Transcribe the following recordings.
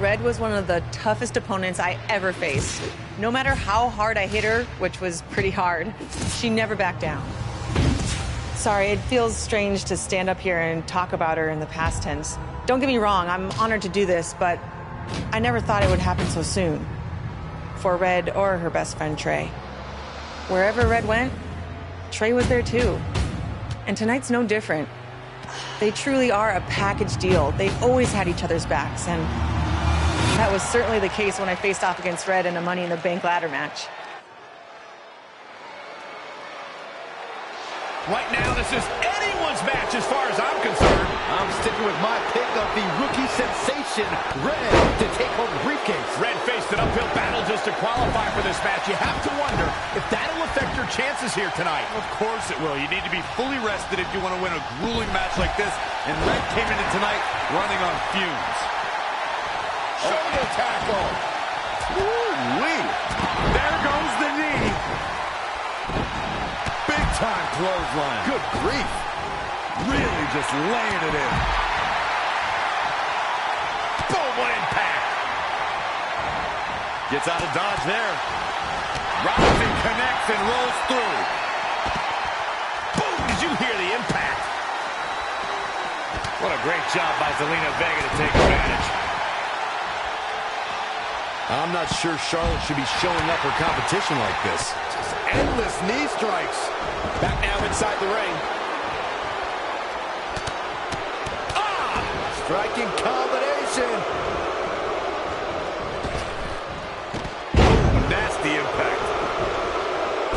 Red was one of the toughest opponents I ever faced. No matter how hard I hit her, which was pretty hard, she never backed down. Sorry, it feels strange to stand up here and talk about her in the past tense. Don't get me wrong, I'm honored to do this, but I never thought it would happen so soon. For Red or her best friend, Trey. Wherever Red went, Trey was there too. And tonight's no different. They truly are a package deal. They've always had each other's backs, and that was certainly the case when I faced off against Red in a Money in the Bank ladder match. Right now, this is anyone's match as far as I'm concerned. I'm sticking with my pick of the rookie sensation, Red, to take home the briefcase. Red faced an uphill battle just to qualify for this match. You have to wonder if that'll affect your chances here tonight. Of course it will. You need to be fully rested if you want to win a grueling match like this. And Red came into tonight running on fumes. Shoulder tackle. Woo-wee. There goes the knee. Big time clothesline. Good grief. Really just laying it in. Boom, what impact. Gets out of dodge there. Robinson connects and rolls through. Boom, did you hear the impact? What a great job by Zelina Vega to take advantage. I'm not sure Charlotte should be showing up her competition like this. Just endless knee strikes. Back now inside the ring. Striking combination. Ooh, nasty impact.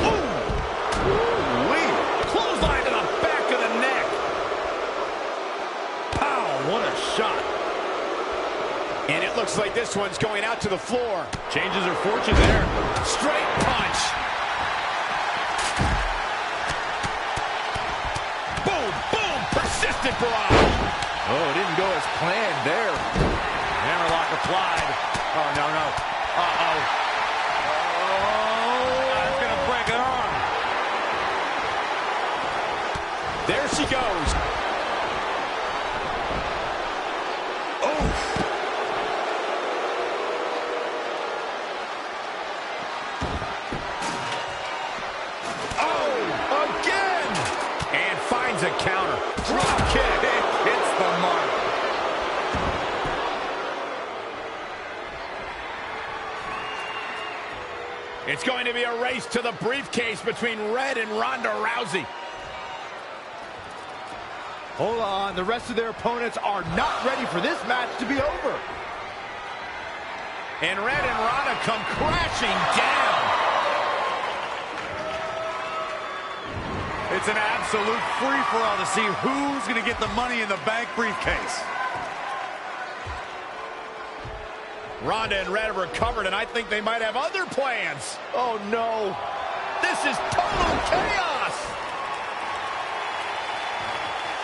Ooh-wee. Clothesline to the back of the neck. Pow, what a shot. This one's going out to the floor. Changes her fortune there. Straight punch. Boom, boom, persistent barrage. Oh, it didn't go as planned there. Hammerlock applied. Oh, no, no. Uh-oh. Oh, that's going to break an arm. There she goes. Oh. Oh, again. And finds a counter. Drop kick. Hits the mark. It's going to be a race to the briefcase between Red and Ronda Rousey. Hold on, the rest of their opponents are not ready for this match to be over. And Red and Ronda come crashing down. It's an absolute free-for-all to see who's going to get the Money in the Bank briefcase. Ronda and Red have recovered, and I think they might have other plans. Oh, no. This is total chaos.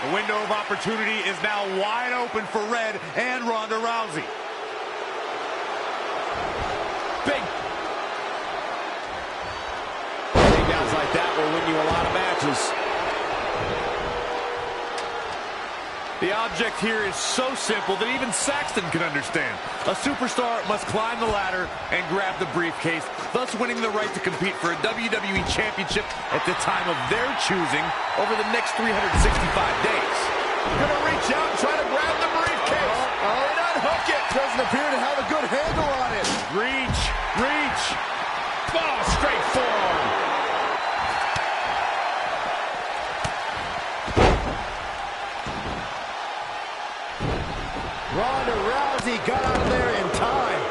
The window of opportunity is now wide open for Red and Ronda Rousey. Big Takedowns like that will win you a lot of matches. The object here is so simple that even Saxton can understand. A superstar must climb the ladder and grab the briefcase, thus winning the right to compete for a WWE Championship at the time of their choosing over the next 365 days. gonna reach out and try to grab the briefcase. And unhook it. Doesn't appear to have a good handle on it. Reach, reach. Oh, straight forearm. Ronda Rousey got out of there in time.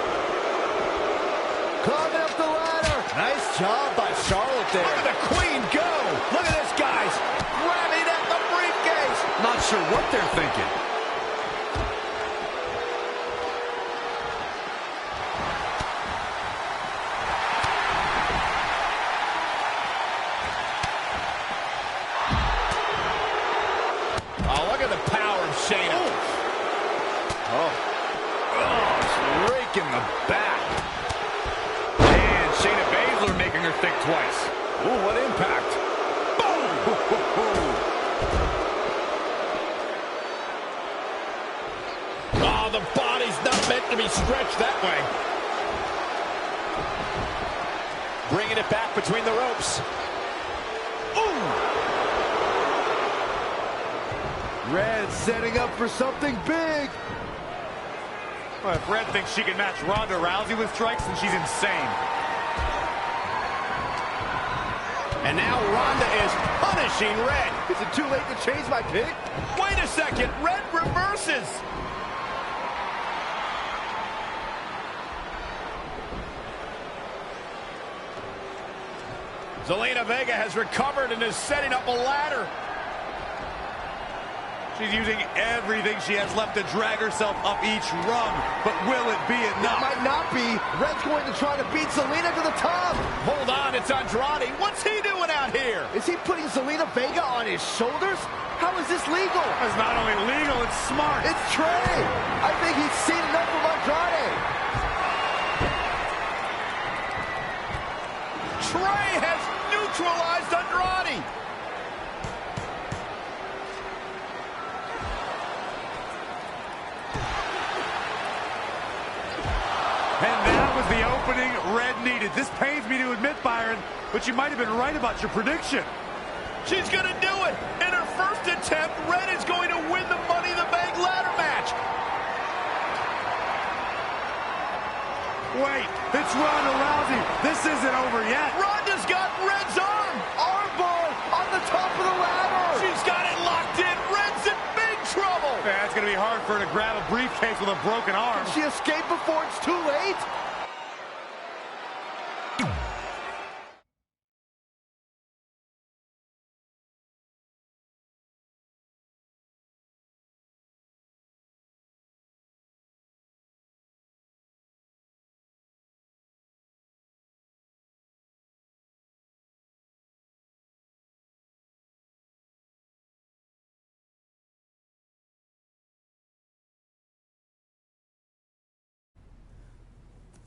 Climbing up the ladder. Nice job by Charlotte there. Look at the Queen go. Look at this, guys. Grabbing at the briefcase. Not sure what they're thinking. Oh, look at the power of Shayna. Oh, rake in the back. And Shayna Baszler making her think twice. Ooh, what impact. Boom! Oh, the body's not meant to be stretched that way. Bringing it back between the ropes. Ooh! Red setting up for something big. Well, if Red thinks she can match Ronda Rousey with strikes, then she's insane. And now Ronda is punishing Red. Is it too late to change my pick? Wait a second, Red reverses. Zelina Vega has recovered and is setting up a ladder. She's using everything she has left to drag herself up each rung. But will it be enough? It might not be. Red's going to try to beat Zelina to the top. Hold on, it's Andrade. What's he doing out here? Is he putting Zelina Vega on his shoulders? How is this legal? It's not only legal, it's smart. It's Trey. I think he's seen enough from Andrade. Trey has neutralized Andrade. And that was the opening Red needed. This pains me to admit, Byron, but you might have been right about your prediction. She's going to do it. In her first attempt, Red is going to win the Money in the Bank ladder match. Wait, it's Ronda Rousey. This isn't over yet. Ronda's got Red's arm. Armbar on the top of the ladder. She's got it locked in. Red's in big trouble. Yeah, it's going to be hard for her to grab a briefcase with a broken arm. Can she escape before it's too late?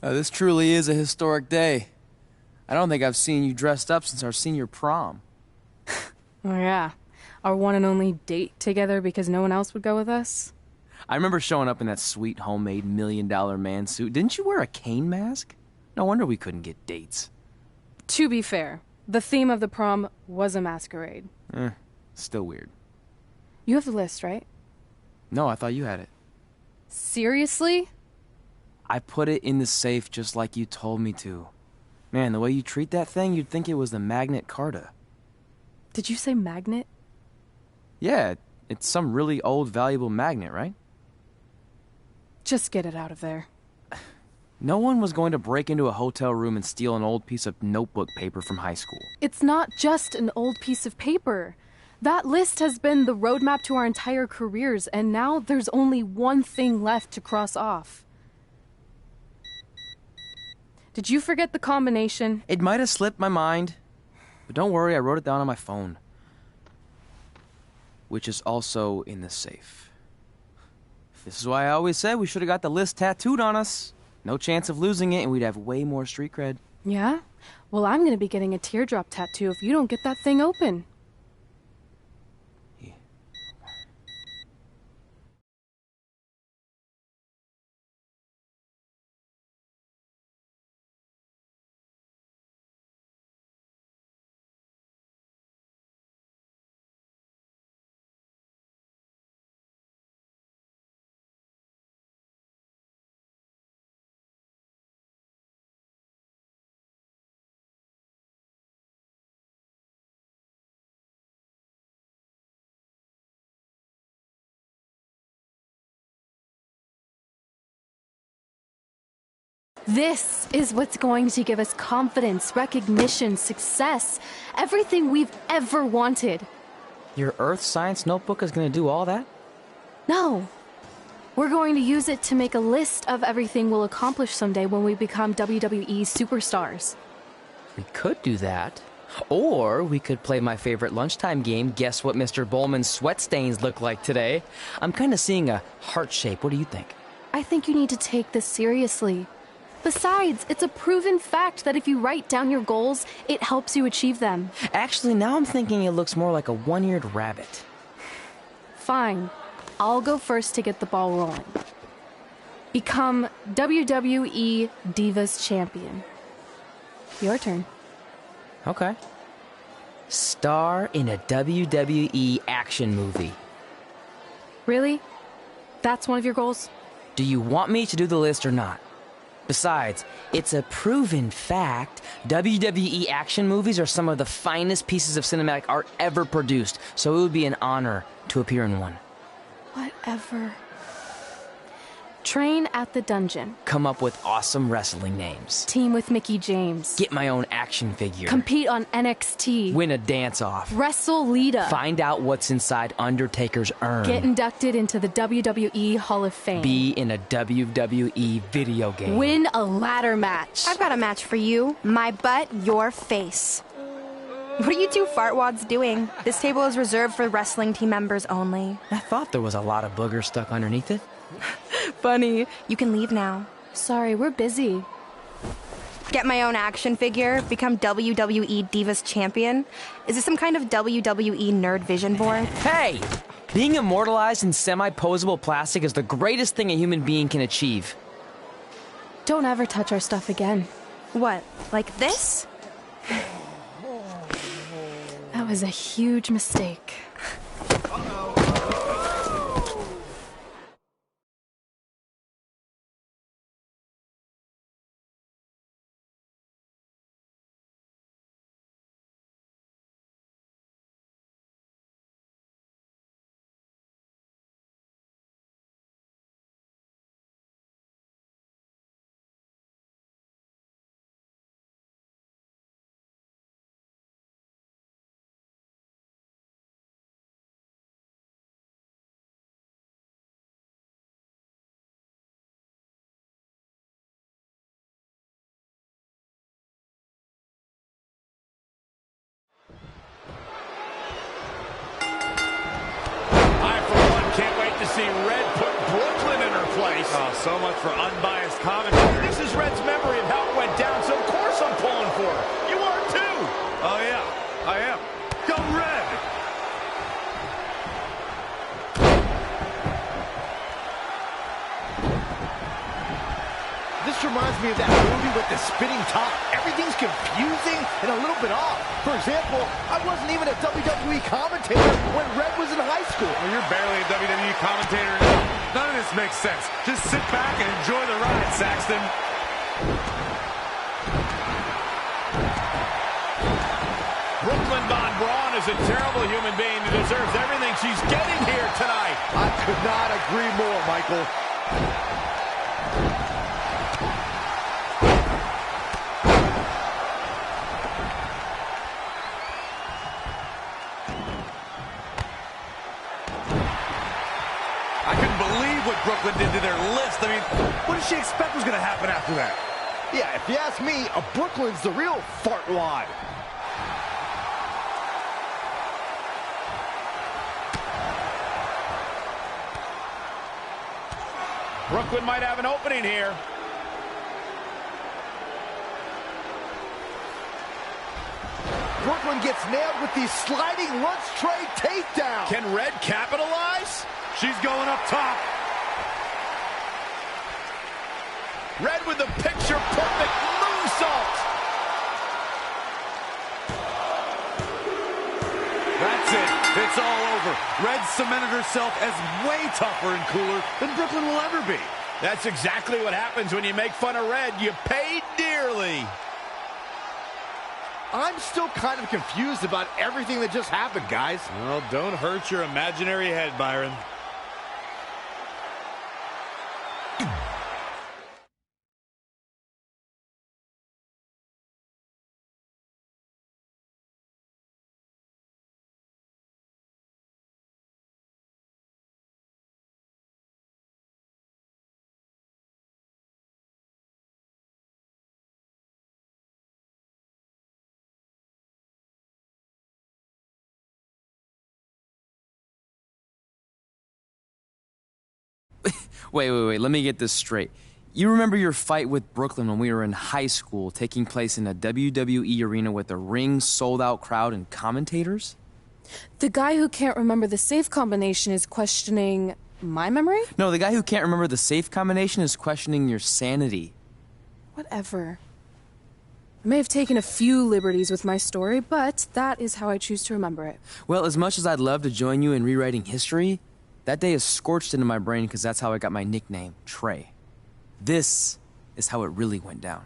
This truly is a historic day. I don't think I've seen you dressed up since our senior prom. Oh yeah, our one and only date together because no one else would go with us? I remember showing up in that sweet homemade $1 million man suit. Didn't you wear a cane mask? No wonder we couldn't get dates. To be fair, the theme of the prom was a masquerade. Still weird. You have the list, right? No, I thought you had it. Seriously? I put it in the safe just like you told me to. Man, the way you treat that thing, you'd think it was the Magnet Carta. Did you say magnet? Yeah, it's some really old, valuable magnet, right? Just get it out of there. No one was going to break into a hotel room and steal an old piece of notebook paper from high school. It's not just an old piece of paper. That list has been the roadmap to our entire careers, and now there's only one thing left to cross off. Did you forget the combination? It might have slipped my mind, but don't worry, I wrote it down on my phone. Which is also in the safe. This is why I always said we should have got the list tattooed on us. No chance of losing it, and we'd have way more street cred. Yeah? Well, I'm gonna be getting a teardrop tattoo if you don't get that thing open. Yeah. This is what's going to give us confidence, recognition, success, everything we've ever wanted. Your earth science notebook is going to do all that? No. We're going to use it to make a list of everything we'll accomplish someday when we become WWE superstars. We could do that. Or we could play my favorite lunchtime game, Guess What Mr. Bowman's Sweat Stains Look Like Today. I'm kind of seeing a heart shape. What do you think? I think you need to take this seriously. Besides, it's a proven fact that if you write down your goals, it helps you achieve them. Actually, now I'm thinking it looks more like a one-eared rabbit. Fine. I'll go first to get the ball rolling. Become WWE Divas Champion. Your turn. Okay. Star in a WWE action movie. Really? That's one of your goals? Do you want me to do the list or not? Besides, it's a proven fact, WWE action movies are some of the finest pieces of cinematic art ever produced, so it would be an honor to appear in one. Whatever. Train at the dungeon. Come up with awesome wrestling names. Team with Mickey James. Get my own action figure. Compete on NXT. Win a dance-off. Wrestle Lita. Find out what's inside Undertaker's urn. Get inducted into the WWE Hall of Fame. Be in a WWE video game. Win a ladder match. I've got a match for you. My butt, your face. What are you two fartwads doing? This table is reserved for wrestling team members only. I thought there was a lot of boogers stuck underneath it. Funny. You can leave now. Sorry, we're busy. Get my own action figure, become WWE Divas Champion. Is this some kind of WWE nerd vision board? Hey! Being immortalized in semi-posable plastic is the greatest thing a human being can achieve. Don't ever touch our stuff again. What, like this? That was a huge mistake. To see Red put Brooklyn in her place. Oh, so much for unbiased commentary. This is Red's memory. movie with the spinning top, everything's confusing and a little bit off. For example, I wasn't even a WWE commentator when Red was in high school. Well, you're barely a WWE commentator. None of this makes sense. Just sit back and enjoy the ride, Saxton. Brooklyn Von Braun is a terrible human being who deserves everything she's getting here tonight. I could not agree more, Michael. I couldn't believe what Brooklyn did to their list. I mean, what did she expect was going to happen after that? Yeah, if you ask me, Brooklyn's the real fartwad. Brooklyn might have an opening here. Brooklyn gets nailed with the sliding lunch tray takedown. Can Red capitalize? She's going up top. Red with the picture-perfect moonsault. That's it. It's all over. Red cemented herself as way tougher and cooler than Brooklyn will ever be. That's exactly what happens when you make fun of Red. You pay dearly. I'm still kind of confused about everything that just happened, guys. Well, don't hurt your imaginary head, Byron. Wait, let me get this straight. You remember your fight with Brooklyn when we were in high school, taking place in a WWE arena with a ring, sold-out crowd, and commentators? The guy who can't remember the safe combination is questioning my memory? No, the guy who can't remember the safe combination is questioning your sanity. Whatever. I may have taken a few liberties with my story, but that is how I choose to remember it. Well, as much as I'd love to join you in rewriting history, that day is scorched into my brain because that's how I got my nickname, Trey. This is how it really went down.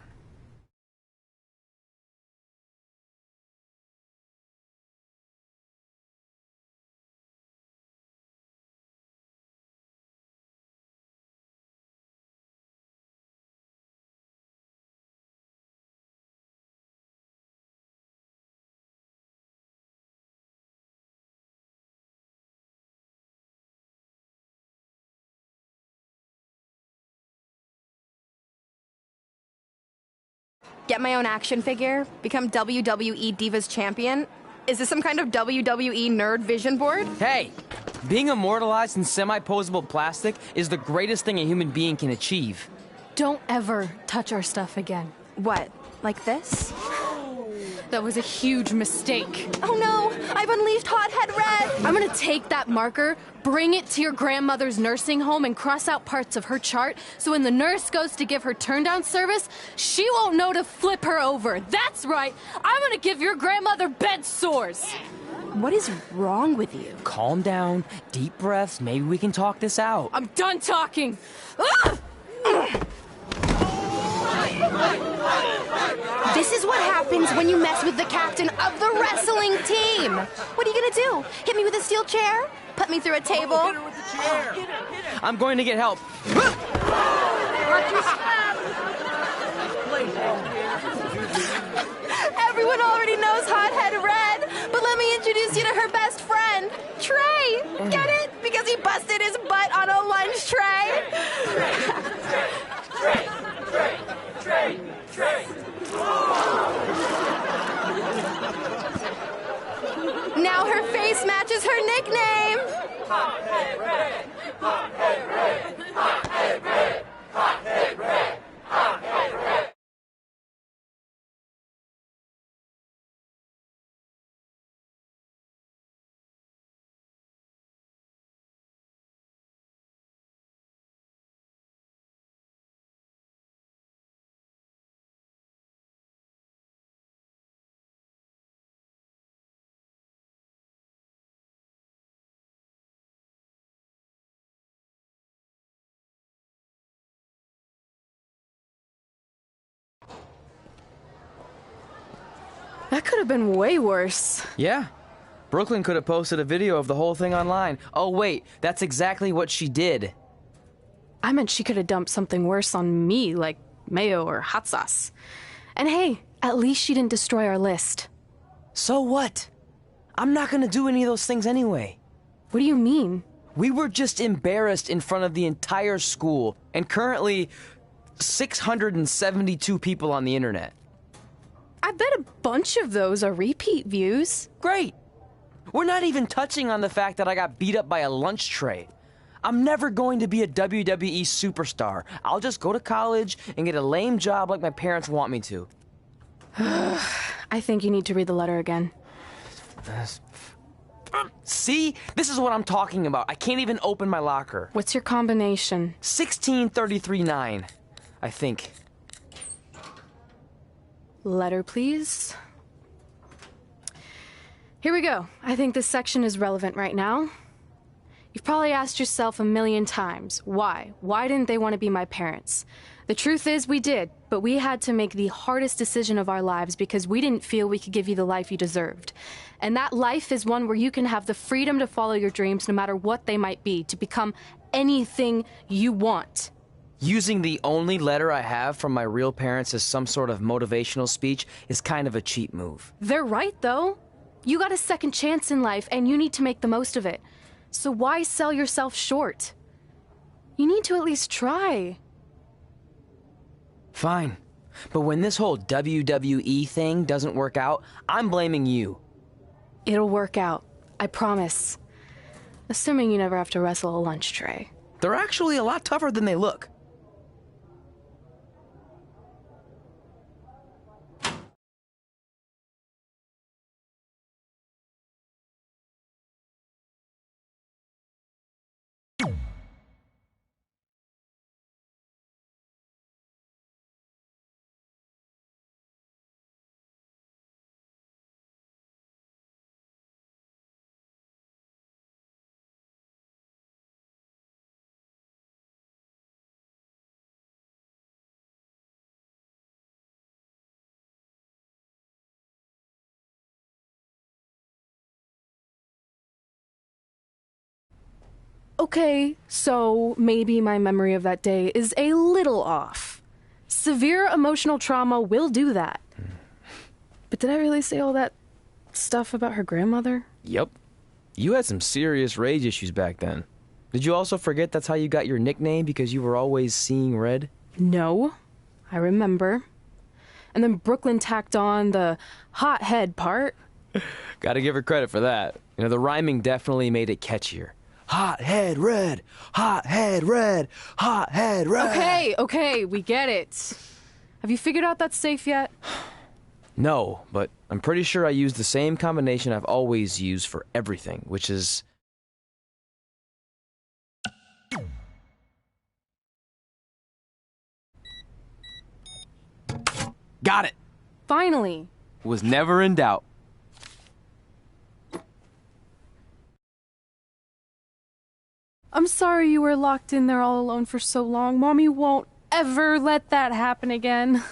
Get my own action figure? Become WWE Divas Champion? Is this some kind of WWE nerd vision board? Hey, being immortalized in semi-posable plastic is the greatest thing a human being can achieve. Don't ever touch our stuff again. What, like this? That was a huge mistake. Oh no, I've unleashed Hothead Red! I'm gonna take that marker, bring it to your grandmother's nursing home, and cross out parts of her chart so when the nurse goes to give her turn-down service, she won't know to flip her over. That's right, I'm gonna give your grandmother bed sores. What is wrong with you? Calm down, deep breaths, maybe we can talk this out. I'm done talking. Ah! This is what happens when you mess with the captain of the wrestling team. What are you gonna do? Hit me with a steel chair? Put me through a table? Hit her with the chair. I'm going to get help. Everyone already knows Hothead Red, but let me introduce you to her best friend, Trey. Get it? Because he busted his butt on a lunch tray. Now her face matches her nickname. Hothead Red, Hothead Red, Hothead Red, Hothead Red, Hothead Red. That could have been way worse. Yeah. Brooklyn could have posted a video of the whole thing online. Oh, wait, that's exactly what she did. I meant she could have dumped something worse on me, like mayo or hot sauce. And hey, at least she didn't destroy our list. So what? I'm not gonna do any of those things anyway. What do you mean? We were just embarrassed in front of the entire school, and currently 672 people on the internet. I bet a bunch of those are repeat views. Great. We're not even touching on the fact that I got beat up by a lunch tray. I'm never going to be a WWE superstar. I'll just go to college and get a lame job like my parents want me to. I think you need to read the letter again. See? This is what I'm talking about. I can't even open my locker. What's your combination? 1633-9, I think. Letter, please. Here we go. I think this section is relevant right now. You've probably asked yourself a million times, why? Why didn't they want to be my parents? The truth is we did, but we had to make the hardest decision of our lives because we didn't feel we could give you the life you deserved. And that life is one where you can have the freedom to follow your dreams no matter what they might be, to become anything you want. Using the only letter I have from my real parents as some sort of motivational speech is kind of a cheap move. They're right, though. You got a second chance in life, and you need to make the most of it. So why sell yourself short? You need to at least try. Fine. But when this whole WWE thing doesn't work out, I'm blaming you. It'll work out. I promise. Assuming you never have to wrestle a lunch tray. They're actually a lot tougher than they look. Okay, so maybe my memory of that day is a little off. Severe emotional trauma will do that. But did I really say all that stuff about her grandmother? Yep. You had some serious rage issues back then. Did you also forget that's how you got your nickname because you were always seeing red? No, I remember. And then Brooklyn tacked on the hot head part. Gotta give her credit for that. You know, the rhyming definitely made it catchier. Hot head red, hot head red, hot head red. Okay, we get it. Have you figured out that's safe yet? No, but I'm pretty sure I used the same combination I've always used for everything, which is... Got it! Finally. Was never in doubt. I'm sorry you were locked in there all alone for so long. Mommy won't ever let that happen again.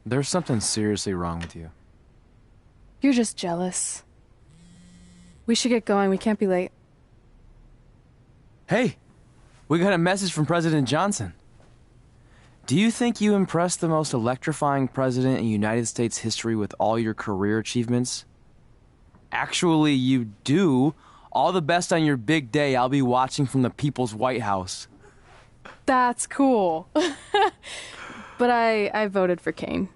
There's something seriously wrong with you. You're just jealous. We should get going. We can't be late. Hey, we got a message from President Johnson. Do you think you impressed the most electrifying president in United States history with all your career achievements? Actually, you do. All the best on your big day. I'll be watching from the People's White House. That's cool. But I voted for Kane.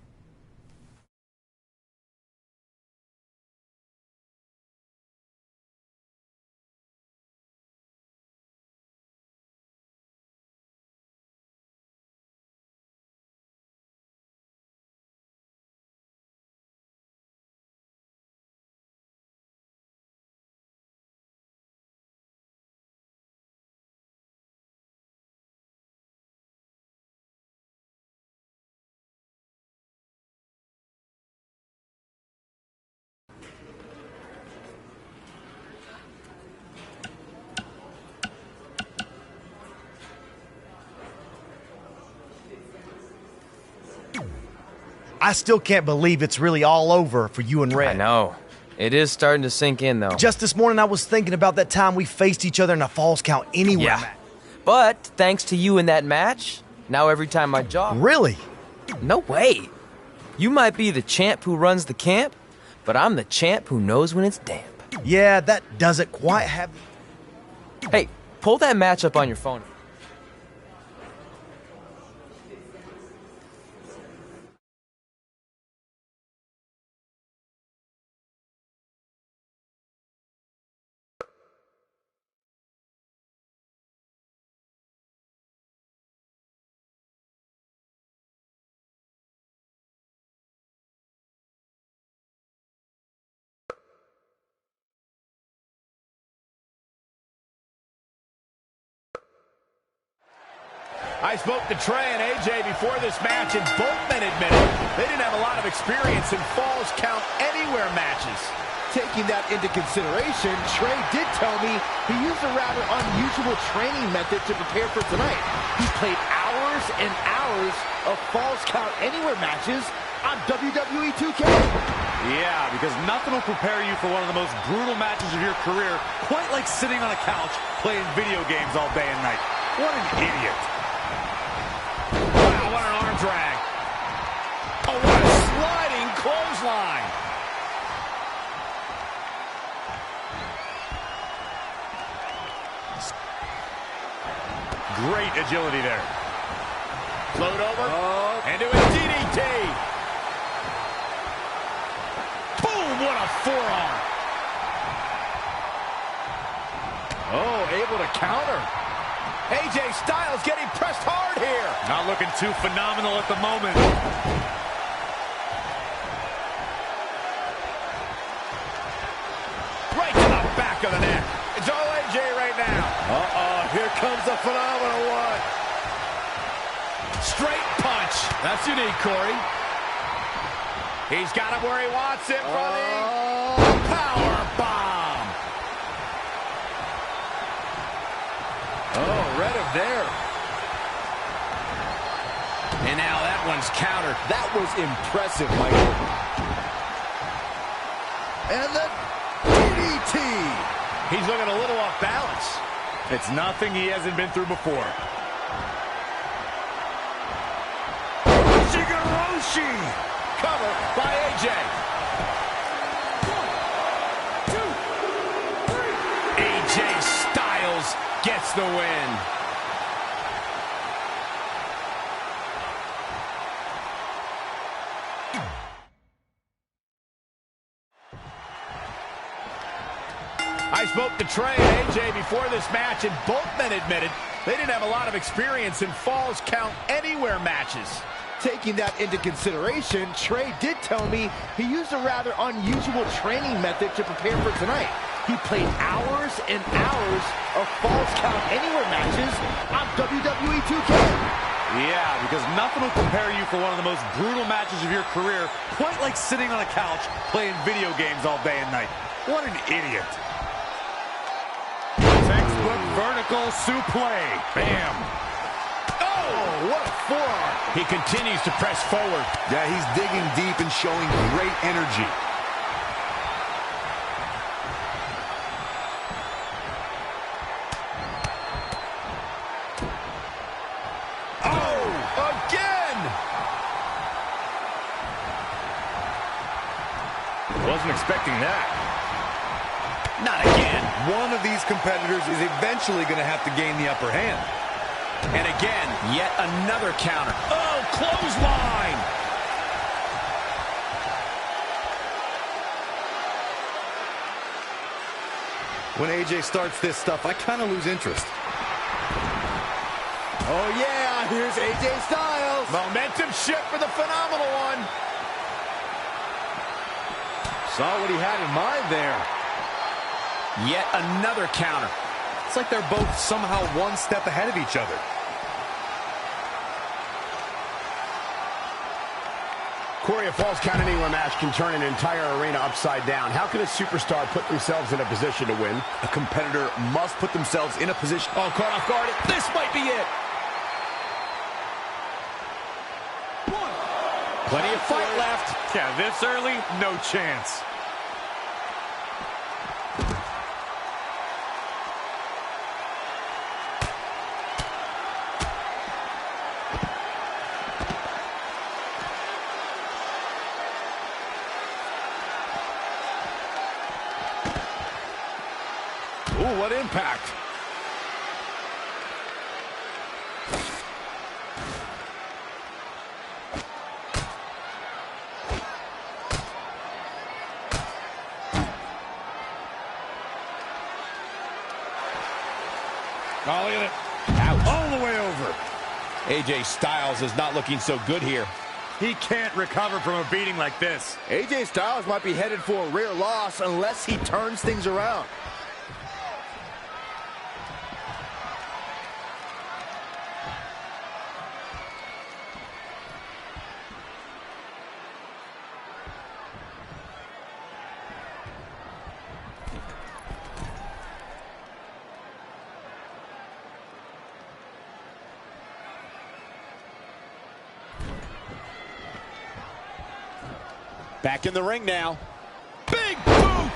I still can't believe it's really all over for you and Red. I know. It is starting to sink in, though. Just this morning, I was thinking about that time we faced each other in a Falls Count Anywhere match. But thanks to you in that match, now every time I jog... Really? No way. You might be the champ who runs the camp, but I'm the champ who knows when it's damp. Yeah, that doesn't quite have... Hey, pull that match up on your phone. I spoke to Trey and AJ before this match, and both men admitted they didn't have a lot of experience in Falls Count Anywhere matches. Taking that into consideration, Trey did tell me he used a rather unusual training method to prepare for tonight. He played hours and hours of Falls Count Anywhere matches on WWE 2K. Yeah, because nothing will prepare you for one of the most brutal matches of your career, quite like sitting on a couch playing video games all day and night. What an idiot. Wow, what an arm drag. Oh, what a sliding clothesline. Great agility there. Float over. And do a DDT. Boom, what a forearm. Oh, able to counter. AJ Styles getting pressed hard here. Not looking too phenomenal at the moment. Right to the back of the neck. It's all AJ right now. Here comes the phenomenal one. Straight punch. That's unique, Corey. He's got him where he wants it, buddy. Power bomb. Oh, read him there. And now that one's countered. That was impressive, Michael. And the DDT. He's looking a little off balance. It's nothing he hasn't been through before. Shigeroshi! Cover by AJ. 1, 2, 3. AJ Styles gets the win. I spoke to Trey and AJ before this match, and both men admitted they didn't have a lot of experience in Falls Count Anywhere matches. Taking that into consideration, Trey did tell me he used a rather unusual training method to prepare for tonight. He played hours and hours of Falls Count Anywhere matches on WWE 2K. Yeah, because nothing will prepare you for one of the most brutal matches of your career, quite like sitting on a couch playing video games all day and night. What an idiot. Textbook vertical suplex. Bam. Oh, what a forearm. He continues to press forward. Yeah, he's digging deep and showing great energy. Oh, again. Wasn't expecting that. Not again. One of these competitors is eventually going to have to gain the upper hand. And again, yet another counter. Oh, clothesline. When AJ starts this stuff, I kind of lose interest. Oh, yeah, here's AJ Styles. Momentum shift for the phenomenal one. Saw what he had in mind there. Yet another counter. It's like they're both somehow one step ahead of each other. Corey, a Falls Count Anywhere match can turn an entire arena upside down. How can a superstar put themselves in a position to win? A competitor must put themselves in a position. Oh, caught off guard. This might be it. Plenty of fight left. Yeah, this early, no chance. Ooh, what impact. Oh, look at it. Ouch. All the way over. AJ Styles is not looking so good here. He can't recover from a beating like this. AJ Styles might be headed for a rare loss unless he turns things around. Back in the ring now. Big boot!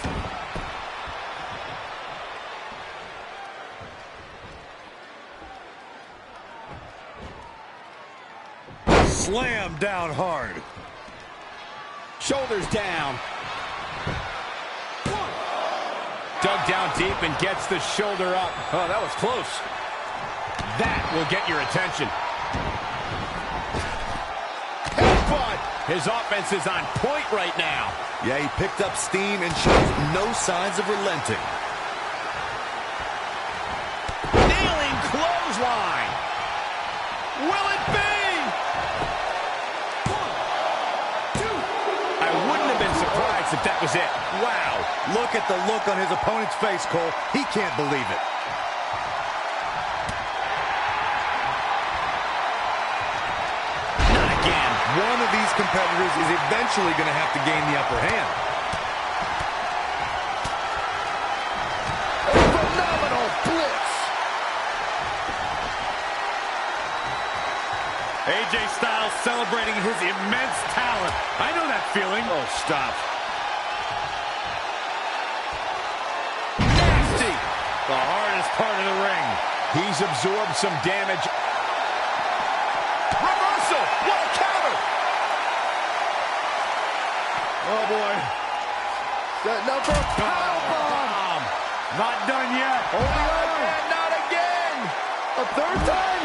Slam down hard. Shoulders down. Dug down deep and gets the shoulder up. Oh, that was close. That will get your attention. Headbutt! His offense is on point right now. Yeah, he picked up steam and shows no signs of relenting. Nailing clothesline. Will it be? 1, 2. I wouldn't have been surprised if that was it. Wow, look at the look on his opponent's face, Cole. He can't believe it. Not again. One of these competitors is eventually going to have to gain the upper hand. A phenomenal blitz. AJ Styles celebrating his immense talent. I know that feeling. Oh, stop. Nasty. The hardest part of the ring. He's absorbed some damage. Reversal. What a counter. Oh, boy. Setting up for a powerbomb. Not done yet. Holding on. And not again. A third time.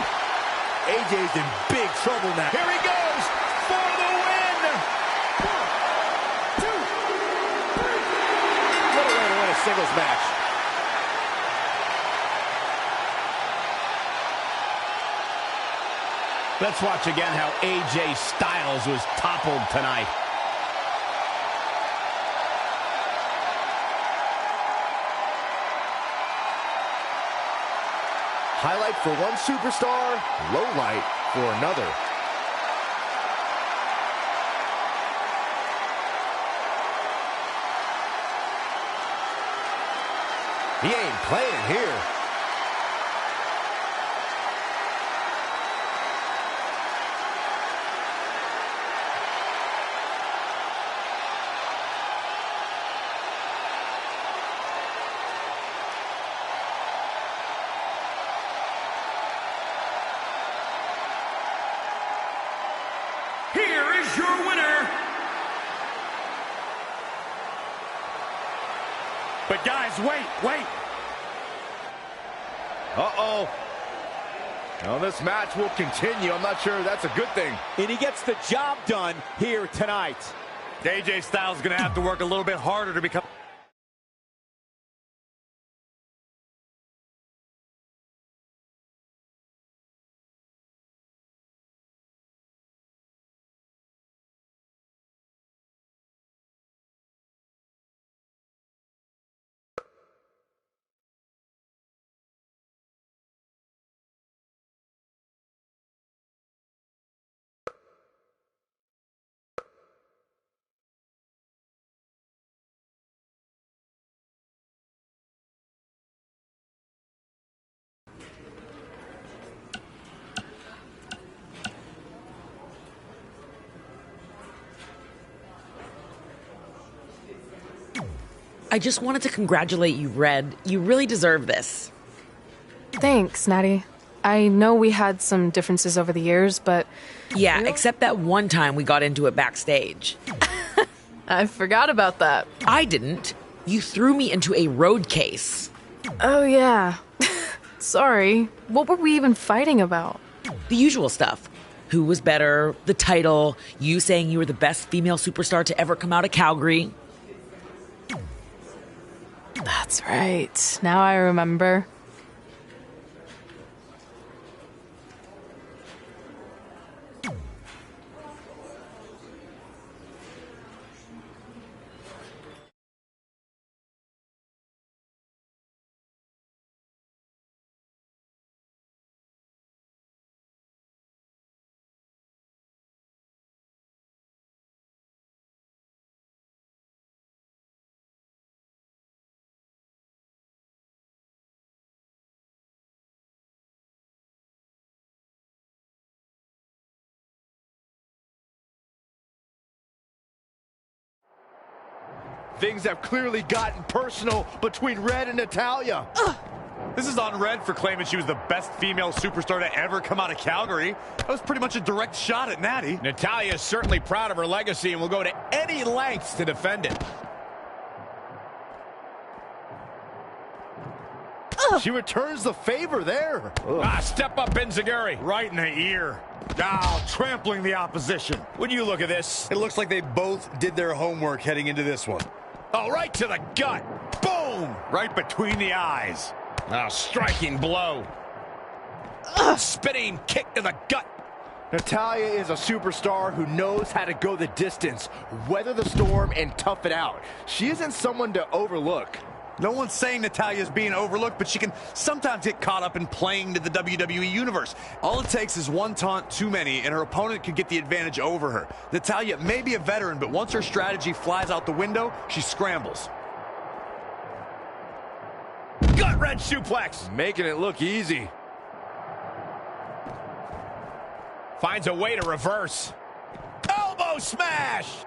AJ's in big trouble now. Here he goes for the win. 1, 2, 3. What a way to win a singles match. Let's watch again how AJ Styles was toppled tonight. Highlight for one superstar, low light for another. He ain't playing here. Here is your winner. But guys, wait. Uh-oh. Well, this match will continue. I'm not sure that's a good thing. And he gets the job done here tonight. AJ Styles is going to have to work a little bit harder to become I just wanted to congratulate you, Red. You really deserve this. Thanks, Natty. I know we had some differences over the years, but... Yeah, except that one time we got into it backstage. I forgot about that. I didn't. You threw me into a road case. Oh, yeah. Sorry. What were we even fighting about? The usual stuff. Who was better, the title, you saying you were the best female superstar to ever come out of Calgary. That's right. Now I remember. Things have clearly gotten personal between Red and Natalya. This is on Red for claiming she was the best female superstar to ever come out of Calgary. That was pretty much a direct shot at Natty. Natalya is certainly proud of her legacy and will go to any lengths to defend it. She returns the favor there. Step up, Enziguri. Right in the ear. Trampling the opposition. When you look at this, It looks like they both did their homework heading into this one. right to the gut. Boom! Right between the eyes. Striking blow. Spinning kick to the gut. Natalya is a superstar who knows how to go the distance, weather the storm, and tough it out. She isn't someone to overlook. No one's saying Natalya's being overlooked, but she can sometimes get caught up in playing to the WWE Universe. All it takes is one taunt too many, and her opponent could get the advantage over her. Natalya may be a veteran, but once her strategy flies out the window, she scrambles. Gut-wrench suplex. Making it look easy. Finds a way to reverse. Elbow smash.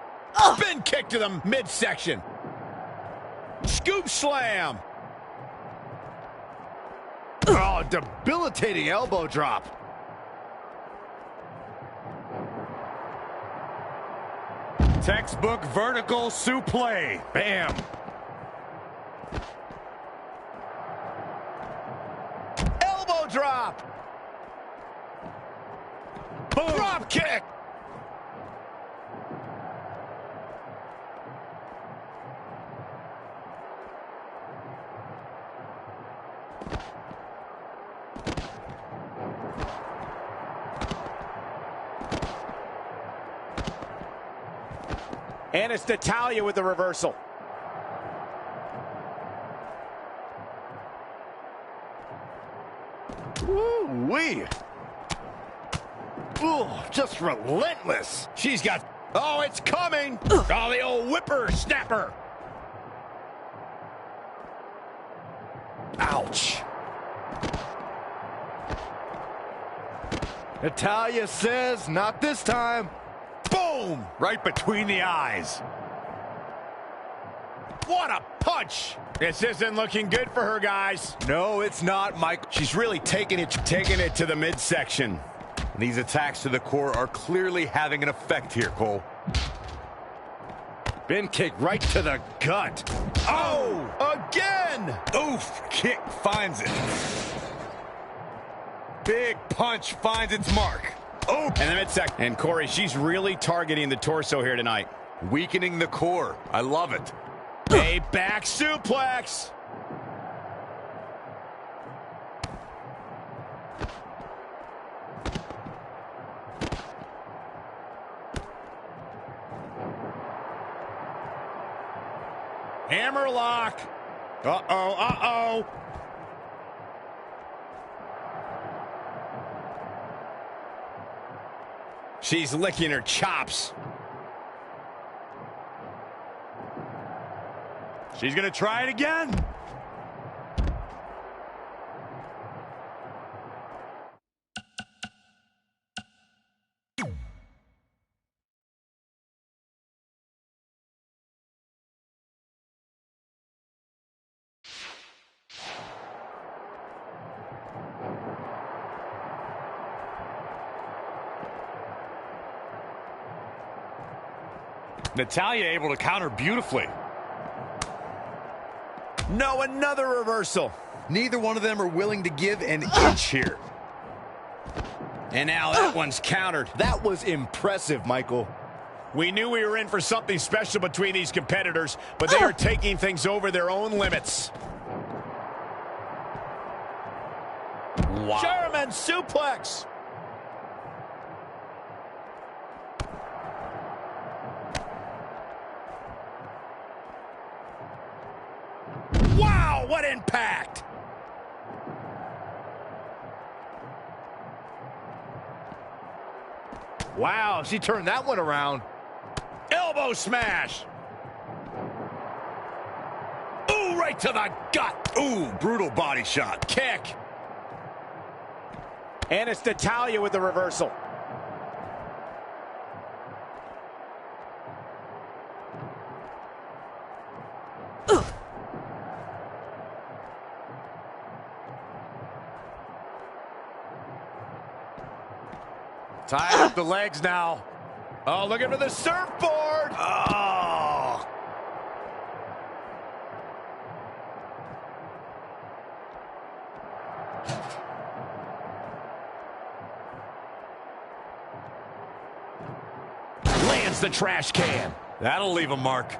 Spin kick to the midsection. Scoop slam. Debilitating elbow drop. Textbook vertical suplex. Bam. Elbow drop. Boom. Drop kick. And it's Natalya with the reversal. Woo-wee. Ooh, just relentless. She's got... Oh, it's coming. The old whipper snapper. Ouch. Natalya says, not this time. Boom! Right between the eyes. What a punch! This isn't looking good for her, guys. No, it's not, Mike. She's really taking it to the midsection. These attacks to the core are clearly having an effect here, Cole. Bin kick right to the gut. Oh! Again! Oof! Kick finds it. Big punch finds its mark. Oh, and the midsection. And Corey, she's really targeting the torso here tonight. Weakening the core. I love it. A back suplex. Hammerlock. Uh-oh, uh-oh. She's licking her chops. She's going to try it again. Natalya able to counter beautifully. No, another reversal. Neither one of them are willing to give an inch here. And now that one's countered. That was impressive, Michael. We knew we were in for something special between these competitors, but they are taking things over their own limits. Wow. German suplex. Wow, what impact! Wow, she turned that one around. Elbow smash. Ooh, right to the gut. Ooh, brutal body shot. Kick. And it's Natalya with the reversal. Tying up the legs now. Oh, looking for the surfboard. Oh. Lands the trash can. That'll leave a mark.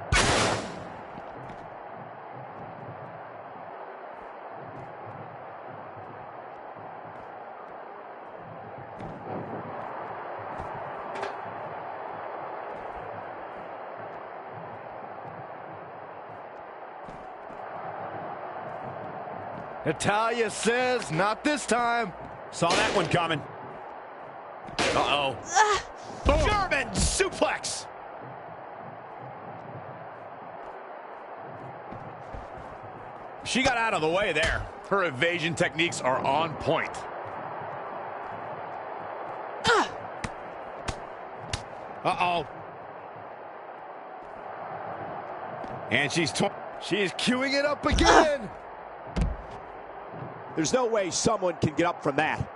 Natalya says, not this time. Saw that one coming. Uh-oh. German suplex. She got out of the way there. Her evasion techniques are on point. Uh-oh. And she's queuing it up again. There's no way someone can get up from that.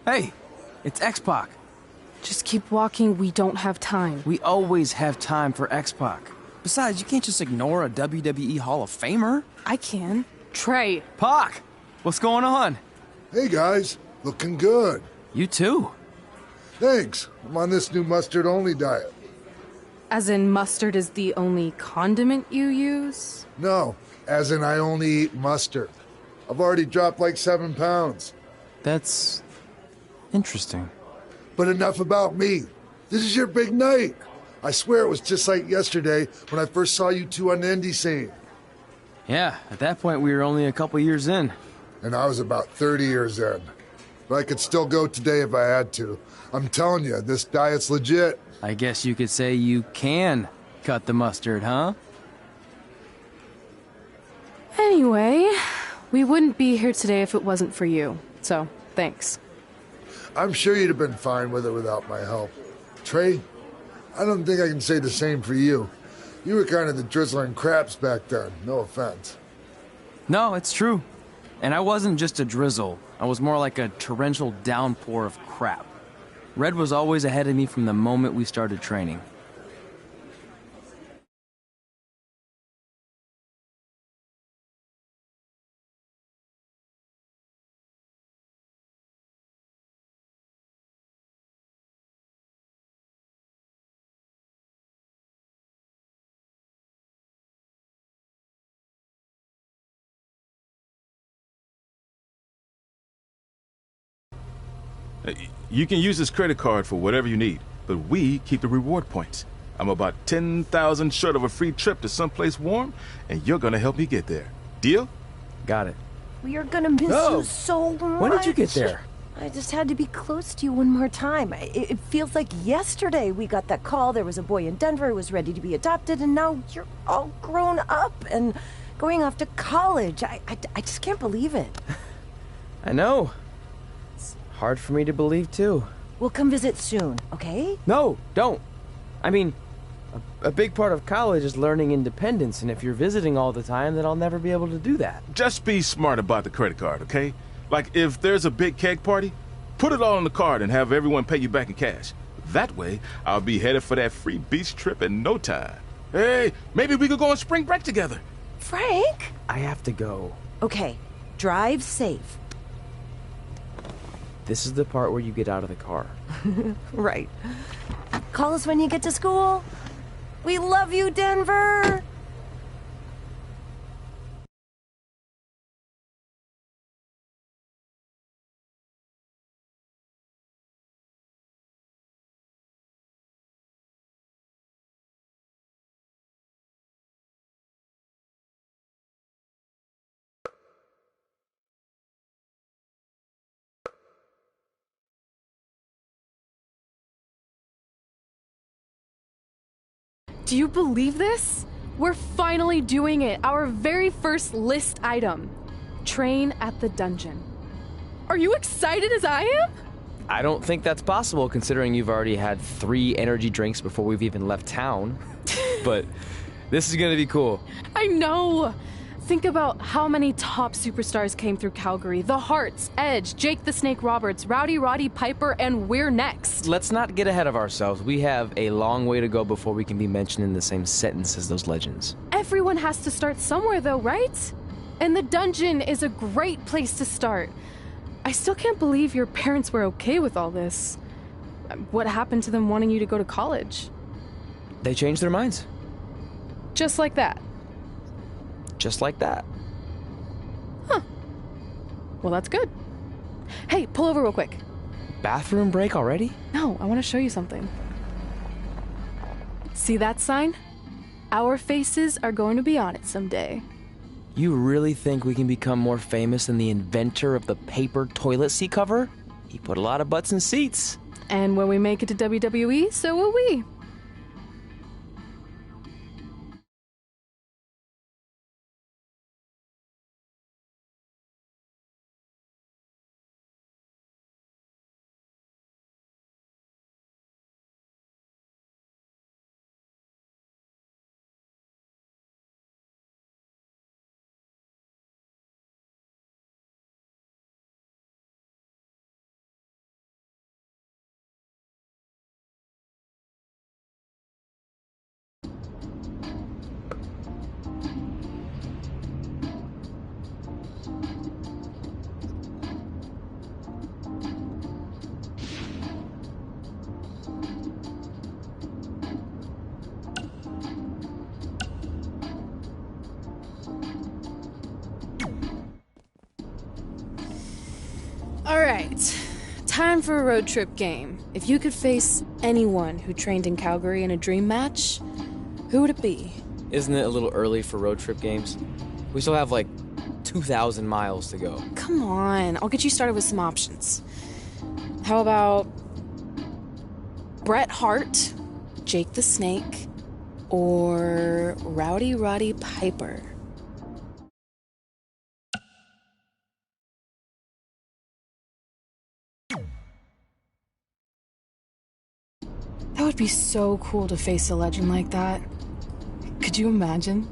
Hey, it's X-Pac. Just keep walking, we don't have time. We always have time for X-Pac. Besides, you can't just ignore a WWE Hall of Famer. I can. Trey. Pac, what's going on? Hey guys, looking good. You too. Thanks. I'm on this new mustard-only diet. As in mustard is the only condiment you use? No, as in I only eat mustard. I've already dropped like 7 pounds. That's interesting. But enough about me. This is your big night. I swear it was just like yesterday when I first saw you two on the indie scene. Yeah, at that point we were only a couple years in. And I was about 30 years in. But I could still go today if I had to. I'm telling you, this diet's legit. I guess you could say you can cut the mustard, huh? Anyway, we wouldn't be here today if it wasn't for you. So, thanks. I'm sure you'd have been fine with it without my help. Trey, I don't think I can say the same for you. You were kind of the drizzling craps back then, no offense. No, it's true. And I wasn't just a drizzle. I was more like a torrential downpour of crap. Red was always ahead of me from the moment we started training. You can use this credit card for whatever you need, but we keep the reward points. I'm about 10,000 short of a free trip to someplace warm, and you're gonna help me get there. Deal? Got it. We are gonna miss you so much. When did you get there? I just had to be close to you one more time. It feels like yesterday we got that call. There was a boy in Denver who was ready to be adopted, and now you're all grown up and going off to college. I just can't believe it. I know. It's hard for me to believe, too. We'll come visit soon, okay? No, don't. I mean, a big part of college is learning independence, and if you're visiting all the time, then I'll never be able to do that. Just be smart about the credit card, okay? Like, if there's a big keg party, put it all on the card and have everyone pay you back in cash. That way, I'll be headed for that free beach trip in no time. Hey, maybe we could go on spring break together. Frank? I have to go. Okay, drive safe. This is the part where you get out of the car. Right. Call us when you get to school. We love you, Denver! Do you believe this? We're finally doing it. Our very first list item. Train at the dungeon. Are you excited as I am? I don't think that's possible, considering you've already had 3 energy drinks before we've even left town. But this is gonna be cool. I know. Think about how many top superstars came through Calgary. The Hearts, Edge, Jake the Snake Roberts, Rowdy Roddy Piper, and we're next. Let's not get ahead of ourselves. We have a long way to go before we can be mentioned in the same sentence as those legends. Everyone has to start somewhere though, right? And the dungeon is a great place to start. I still can't believe your parents were okay with all this. What happened to them wanting you to go to college? They changed their minds. Just like that. Just like that. Huh. Well, that's good. Hey, pull over real quick. Bathroom break already? No, I want to show you something. See that sign? Our faces are going to be on it someday. You really think we can become more famous than the inventor of the paper toilet seat cover? He put a lot of butts in seats. And when we make it to WWE, so will we. All right, time for a road trip game. If you could face anyone who trained in Calgary in a dream match, who would it be? Isn't it a little early for road trip games? We still have like 2,000 miles to go. Come on, I'll get you started with some options. How about Bret Hart, Jake the Snake, or Rowdy Roddy Piper? That would be so cool to face a legend like that. Could you imagine?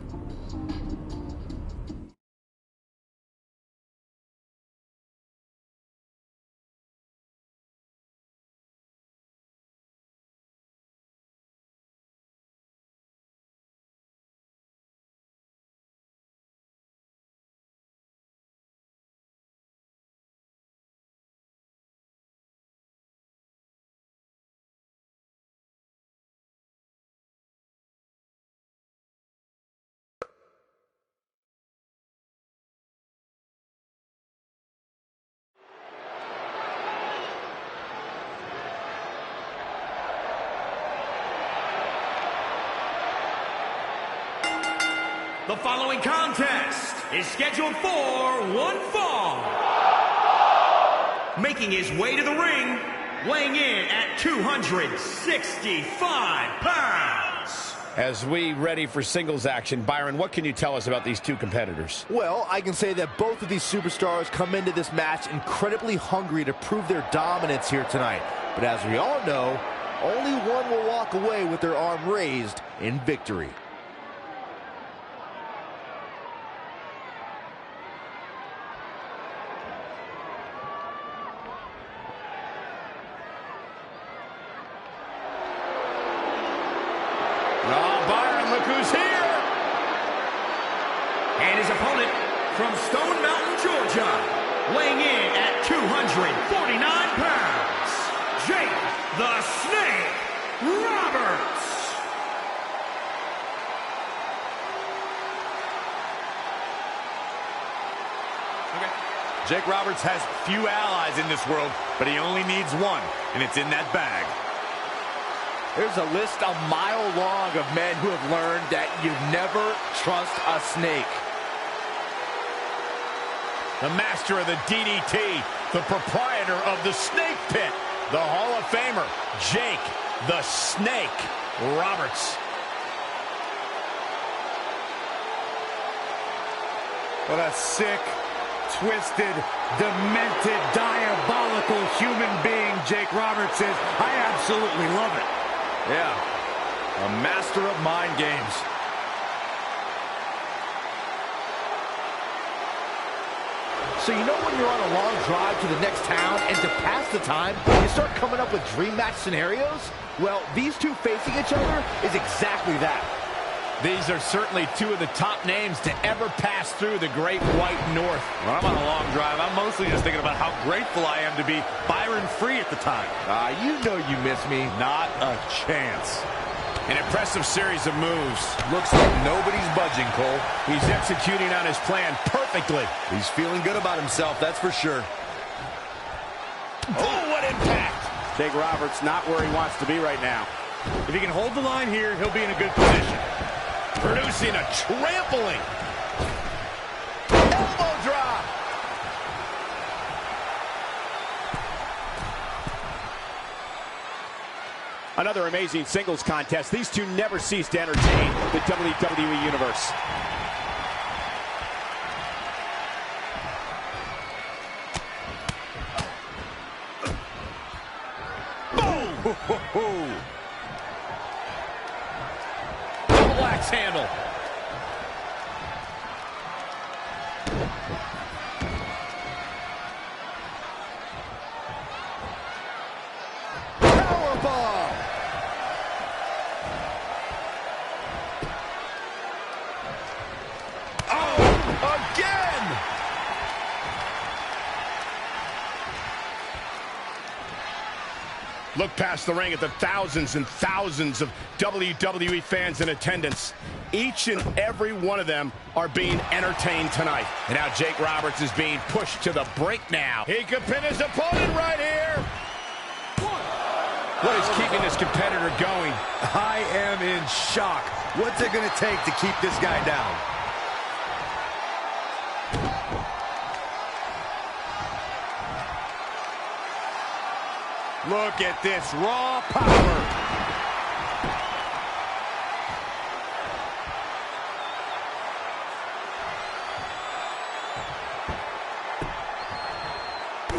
The following contest is scheduled for one fall. Making his way to the ring, weighing in at 265 pounds. As we ready for singles action, Byron, what can you tell us about these two competitors? Well, I can say that both of these superstars come into this match incredibly hungry to prove their dominance here tonight. But as we all know, only one will walk away with their arm raised in victory. Who's here? And his opponent from Stone Mountain, Georgia, weighing in at 249 pounds, Jake the Snake Roberts. Okay. Jake Roberts has few allies in this world, but he only needs one, and it's in that bag. There's a list a mile long of men who have learned that you never trust a snake. The master of the DDT, the proprietor of the Snake Pit, the Hall of Famer, Jake the Snake Roberts. What a sick, twisted, demented, diabolical human being Jake Roberts is. I absolutely love it. Yeah, a master of mind games. So you know when you're on a long drive to the next town and to pass the time, you start coming up with dream match scenarios? Well, these two facing each other is exactly that. These are certainly two of the top names to ever pass through the Great White North. When I'm on a long drive, I'm mostly just thinking about how grateful I am to be Byron free at the time. You know you miss me. Not a chance. An impressive series of moves. Looks like nobody's budging, Cole. He's executing on his plan perfectly. He's feeling good about himself, that's for sure. Oh, what impact! Jake Roberts not where he wants to be right now. If he can hold the line here, he'll be in a good position. Producing a trampling. Elbow drop. Another amazing singles contest. These two never cease to entertain the WWE Universe. Boom! Double axe handle. Powerbomb. Oh, again! Look past the ring at the thousands and thousands of WWE fans in attendance. Each and every one of them are being entertained tonight. And now Jake Roberts is being pushed to the brink now. He could pin his opponent right here. What is keeping this competitor going? I am in shock. What's it going to take to keep this guy down? Look at this raw power.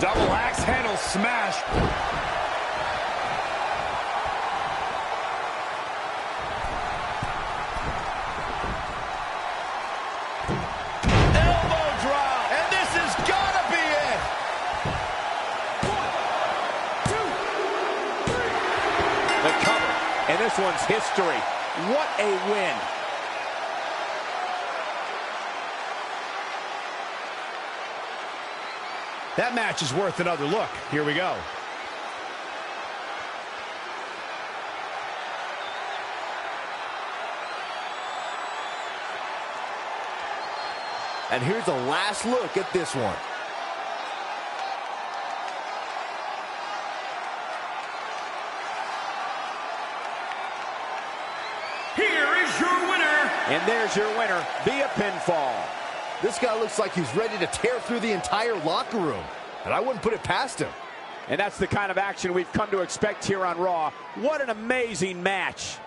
Double axe handle smash. Elbow drop, and this has got to be it. 1, 2, 3. The cover, and this one's history. What a win. That match is worth another look. Here we go. And here's a last look at this one. Here is your winner, And there's your winner via pinfall. This guy looks like he's ready to tear through the entire locker room, and I wouldn't put it past him. And that's the kind of action we've come to expect here on Raw. What an amazing match.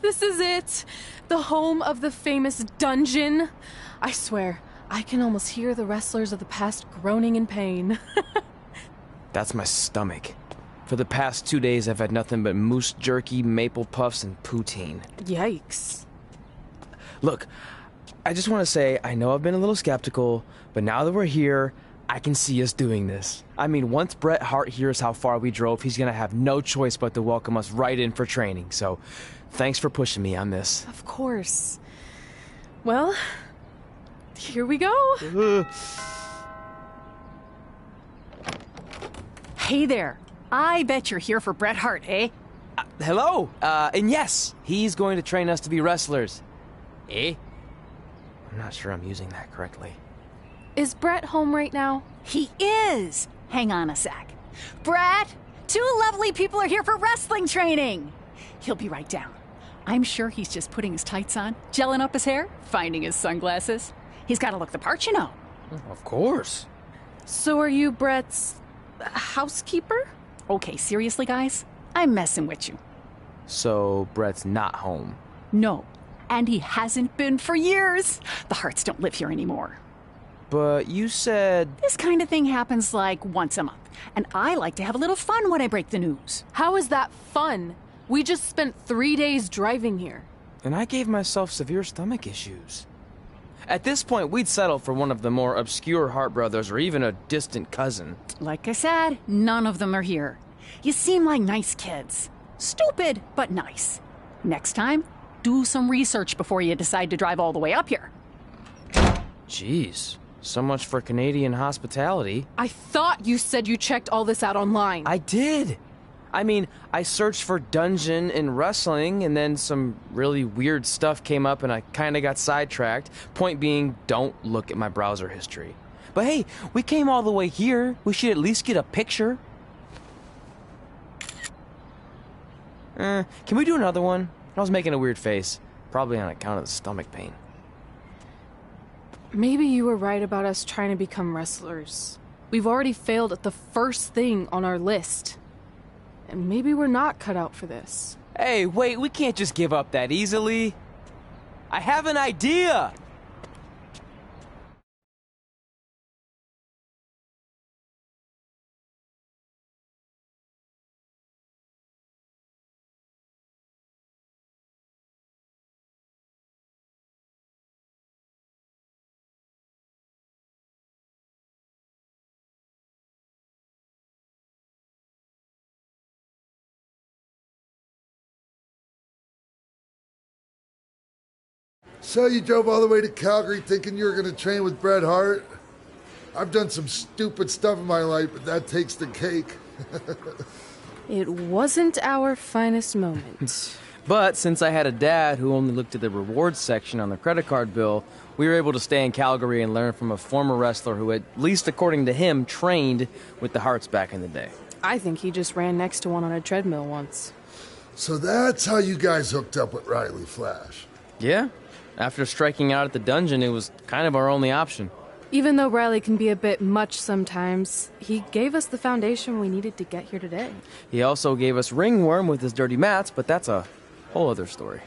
This is it. The home of the famous dungeon. I swear, I can almost hear the wrestlers of the past groaning in pain. That's my stomach. For the past 2 days, I've had nothing but moose jerky, maple puffs, and poutine. Yikes. Look, I just want to say, I know I've been a little skeptical, but now that we're here, I can see us doing this. I mean, once Bret Hart hears how far we drove, he's going to have no choice but to welcome us right in for training. So, thanks for pushing me on this. Of course. Well, here we go. Hey there. I bet you're here for Bret Hart, eh? Hello. And yes, he's going to train us to be wrestlers. Eh? I'm not sure I'm using that correctly. Is Bret home right now? He is. Hang on a sec. Bret, 2 lovely people are here for wrestling training. He'll be right down. I'm sure he's just putting his tights on, gelling up his hair, finding his sunglasses. He's got to look the part, you know. Of course. So are you Bret's housekeeper? Okay, seriously, guys? I'm messing with you. So Bret's not home? No, and he hasn't been for years. The Harts don't live here anymore. But you said... This kind of thing happens like once a month, and I like to have a little fun when I break the news. How is that fun? We just spent 3 days driving here. And I gave myself severe stomach issues. At this point, we'd settle for one of the more obscure Hart brothers or even a distant cousin. Like I said, none of them are here. You seem like nice kids. Stupid, but nice. Next time, do some research before you decide to drive all the way up here. Jeez. So much for Canadian hospitality. I thought you said you checked all this out online. I did. I mean, I searched for dungeon in wrestling, and then some really weird stuff came up, and I kind of got sidetracked. Point being, don't look at my browser history. But hey, we came all the way here. We should at least get a picture. Can we do another one? I was making a weird face. Probably on account of the stomach pain. Maybe you were right about us trying to become wrestlers. We've already failed at the first thing on our list. And maybe we're not cut out for this. Hey, wait, we can't just give up that easily. I have an idea! So you drove all the way to Calgary thinking you were going to train with Bret Hart? I've done some stupid stuff in my life, but that takes the cake. It wasn't our finest moment. But since I had a dad who only looked at the rewards section on the credit card bill, we were able to stay in Calgary and learn from a former wrestler who, at least according to him, trained with the Hearts back in the day. I think he just ran next to one on a treadmill once. So that's how you guys hooked up with Riley Flash. Yeah. After striking out at the dungeon, it was kind of our only option. Even though Riley can be a bit much sometimes, he gave us the foundation we needed to get here today. He also gave us Ringworm with his dirty mats, but that's a whole other story.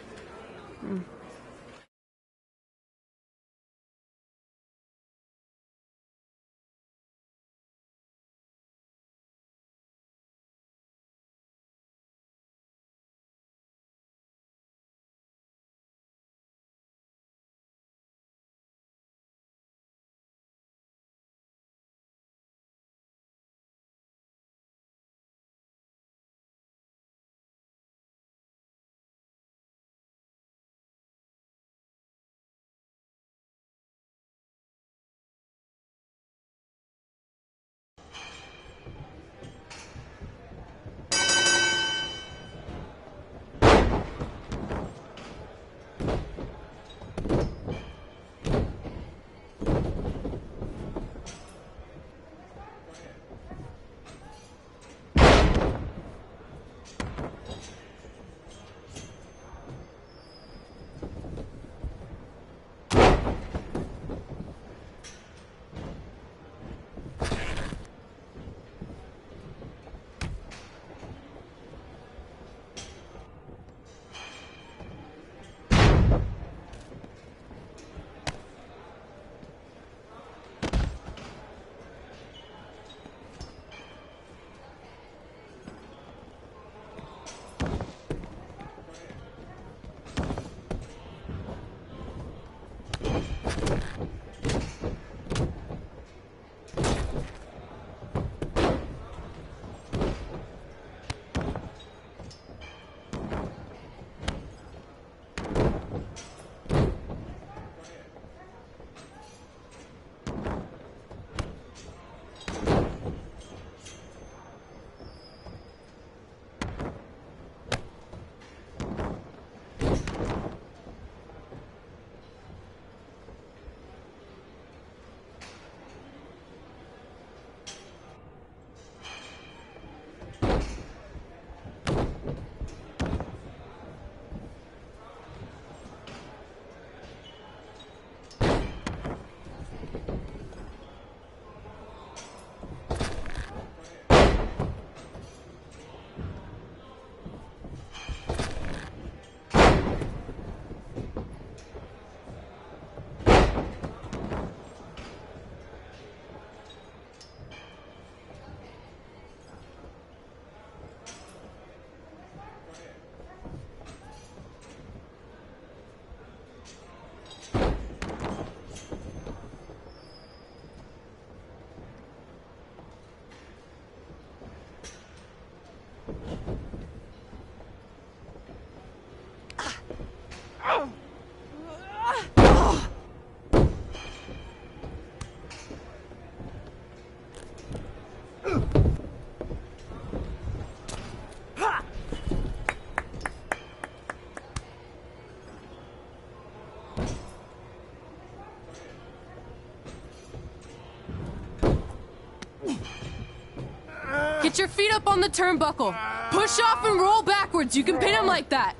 Get your feet up on the turnbuckle. Push off and roll backwards. You can pin him like that.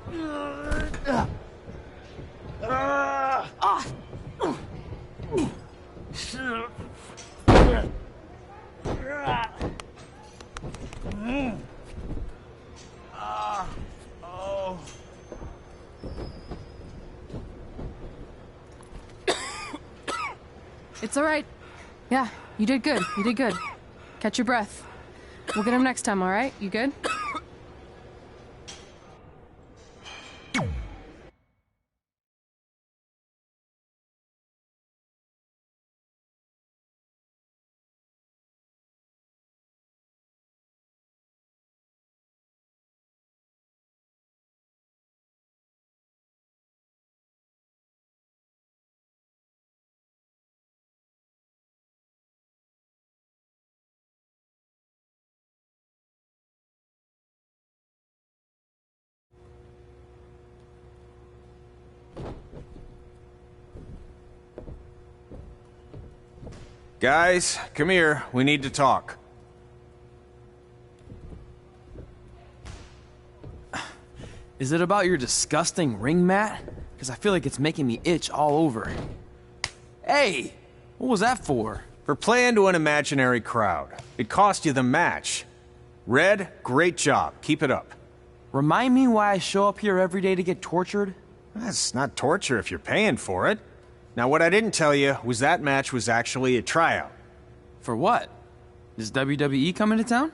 It's all right. Yeah, you did good. You did good. Catch your breath. We'll get him next time, all right? You good? Guys, come here. We need to talk. Is it about your disgusting ring mat? Because I feel like it's making me itch all over. Hey! What was that for? For playing to an imaginary crowd. It cost you the match. Red, great job. Keep it up. Remind me why I show up here every day to get tortured? That's not torture if you're paying for it. Now, what I didn't tell you was that match was actually a tryout. For what? Is WWE coming to town?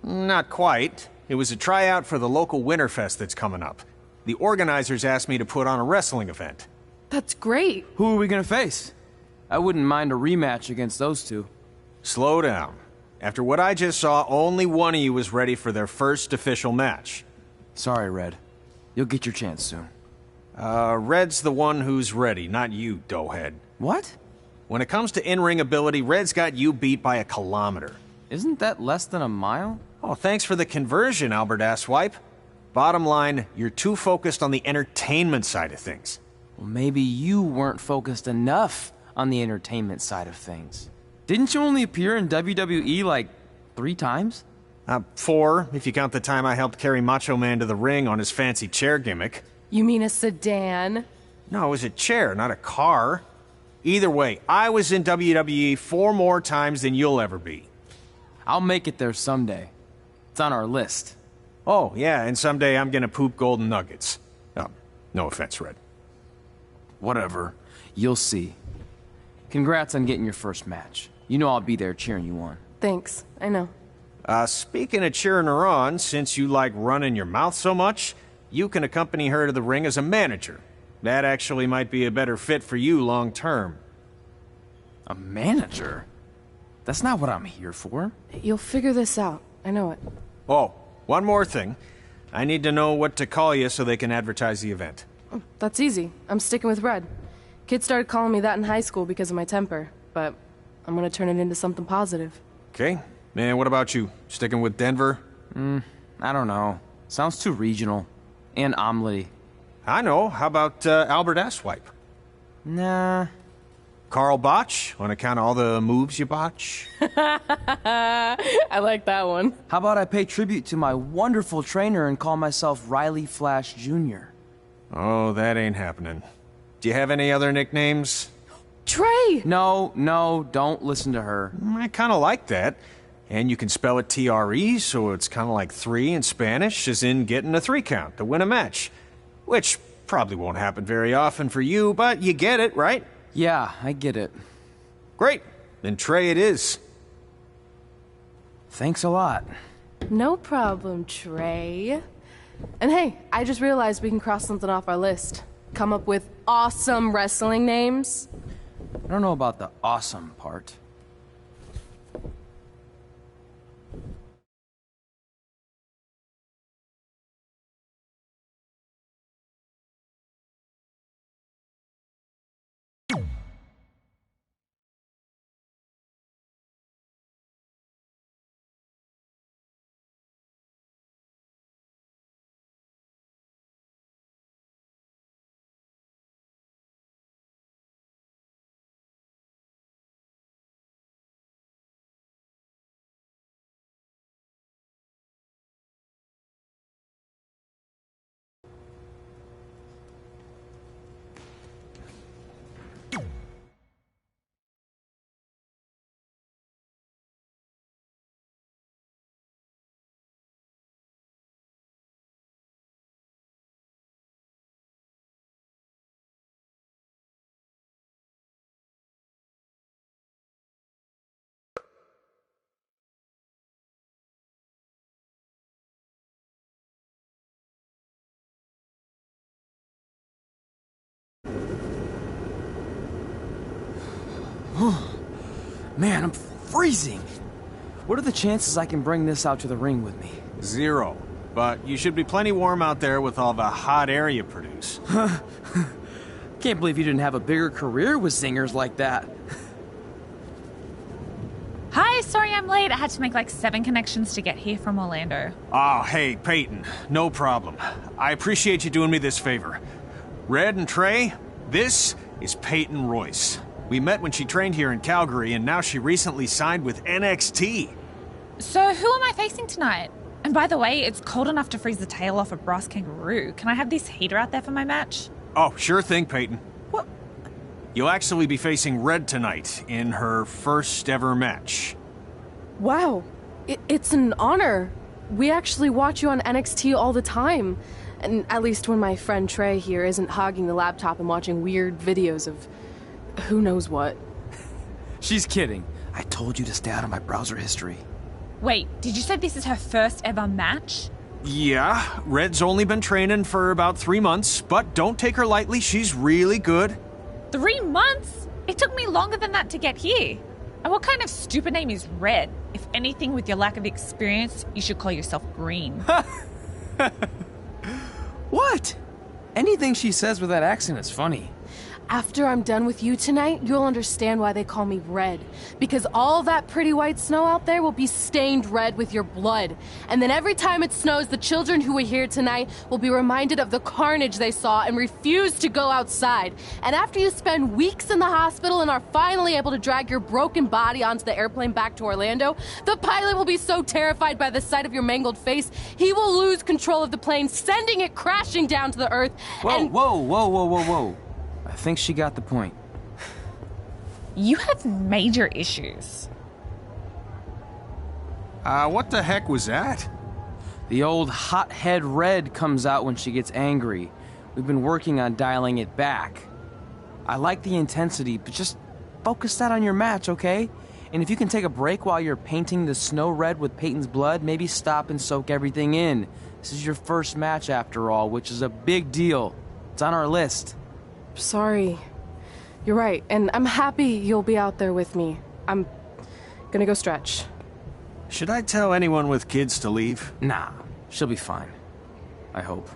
Not quite. It was a tryout for the local Winterfest that's coming up. The organizers asked me to put on a wrestling event. That's great. Who are we gonna face? I wouldn't mind a rematch against those two. Slow down. After what I just saw, only one of you was ready for their first official match. Sorry, Red. You'll get your chance soon. Red's the one who's ready, not you, doughhead. What? When it comes to in-ring ability, Red's got you beat by a kilometer. Isn't that less than a mile? Oh, thanks for the conversion, Albert Asswipe. Bottom line, you're too focused on the entertainment side of things. Well, maybe you weren't focused enough on the entertainment side of things. Didn't you only appear in WWE like 3 times? 4, if you count the time I helped carry Macho Man to the ring on his fancy chair gimmick. You mean a sedan? No, it was a chair, not a car. Either way, I was in WWE 4 more times than you'll ever be. I'll make it there someday. It's on our list. Oh, yeah, and someday I'm gonna poop golden nuggets. Oh, no offense, Red. Whatever. You'll see. Congrats on getting your first match. You know I'll be there cheering you on. Thanks. I know. Speaking of cheering her on, since you like running your mouth so much, you can accompany her to the ring as a manager. That actually might be a better fit for you long term. A manager? That's not what I'm here for. You'll figure this out. I know it. Oh, one more thing. I need to know what to call you so they can advertise the event. Oh, that's easy. I'm sticking with Red. Kids started calling me that in high school because of my temper, but I'm gonna turn it into something positive. Okay. And what about you? Sticking with Denver? I don't know. Sounds too regional. And omelette-y. I know. How about Albert Asswipe? Nah. Carl Botch, on account of all the moves you botch? I like that one. How about I pay tribute to my wonderful trainer and call myself Riley Flash Jr.? Oh, that ain't happening. Do you have any other nicknames? Trey! No, don't listen to her. I kind of like that. And you can spell it T-R-E, so it's kind of like 3 in Spanish, as in getting a 3 count to win a match. Which probably won't happen very often for you, but you get it, right? Yeah, I get it. Great. Then Trey it is. Thanks a lot. No problem, Trey. And hey, I just realized we can cross something off our list. Come up with awesome wrestling names. I don't know about the awesome part. Man, I'm freezing. What are the chances I can bring this out to the ring with me? 0. But you should be plenty warm out there with all the hot air you produce. Can't believe you didn't have a bigger career with singers like that. Hi, sorry I'm late. I had to make like 7 connections to get here from Orlando. Oh, hey, Peyton. No problem. I appreciate you doing me this favor. Red and Trey, this is Peyton Royce. We met when she trained here in Calgary, and now she recently signed with NXT. So who am I facing tonight? And by the way, it's cold enough to freeze the tail off a brass kangaroo. Can I have this heater out there for my match? Oh, sure thing, Peyton. What? You'll actually be facing Red tonight in her first ever match. Wow, it's an honor. We actually watch you on NXT all the time. And at least when my friend Trey here isn't hogging the laptop and watching weird videos of who knows what. She's kidding. I told you to stay out of my browser history. Wait, did you say this is her first ever match? Yeah, Red's only been training for about 3 months, but don't take her lightly, she's really good. 3 months? It took me longer than that to get here. And what kind of stupid name is Red? If anything, with your lack of experience, you should call yourself Green. What? Anything she says with that accent is funny. After I'm done with you tonight, you'll understand why they call me Red. Because all that pretty white snow out there will be stained red with your blood. And then every time it snows, the children who are here tonight will be reminded of the carnage they saw and refuse to go outside. And after you spend weeks in the hospital and are finally able to drag your broken body onto the airplane back to Orlando, the pilot will be so terrified by the sight of your mangled face, he will lose control of the plane, sending it crashing down to the earth. Whoa. I think she got the point. You have major issues. What the heck was that? The old hothead Red comes out when she gets angry. We've been working on dialing it back. I like the intensity, but just focus that on your match, okay? And if you can take a break while you're painting the snow red with Peyton's blood, maybe stop and soak everything in. This is your first match after all, which is a big deal. It's on our list. Sorry. You're right, and I'm happy you'll be out there with me. I'm gonna go stretch. Should I tell anyone with kids to leave? Nah, she'll be fine. I hope.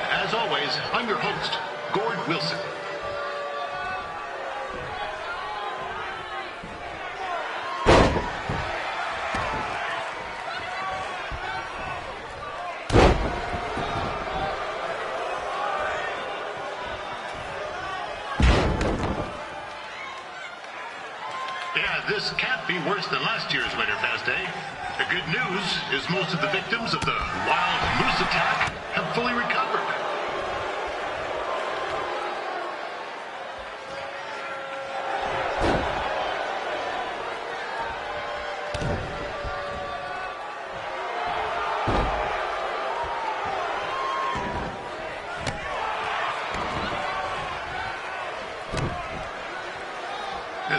As always, I'm your host, Gord Wilson. Yeah, this can't be worse than last year's Winterfest, eh? The good news is most of the victims of the wild moose attack have fully recovered.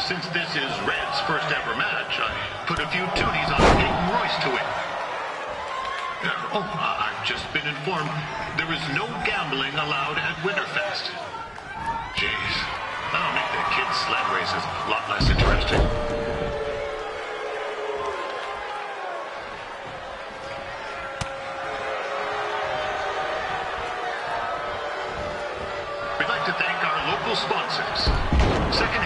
Since this is Red's first ever match, I put a few toonies on Peyton Royce to win. I've just been informed there is no gambling allowed at Winterfest. Jeez, that'll make the kids' sled races a lot less interesting. We'd like to thank our local sponsors. Second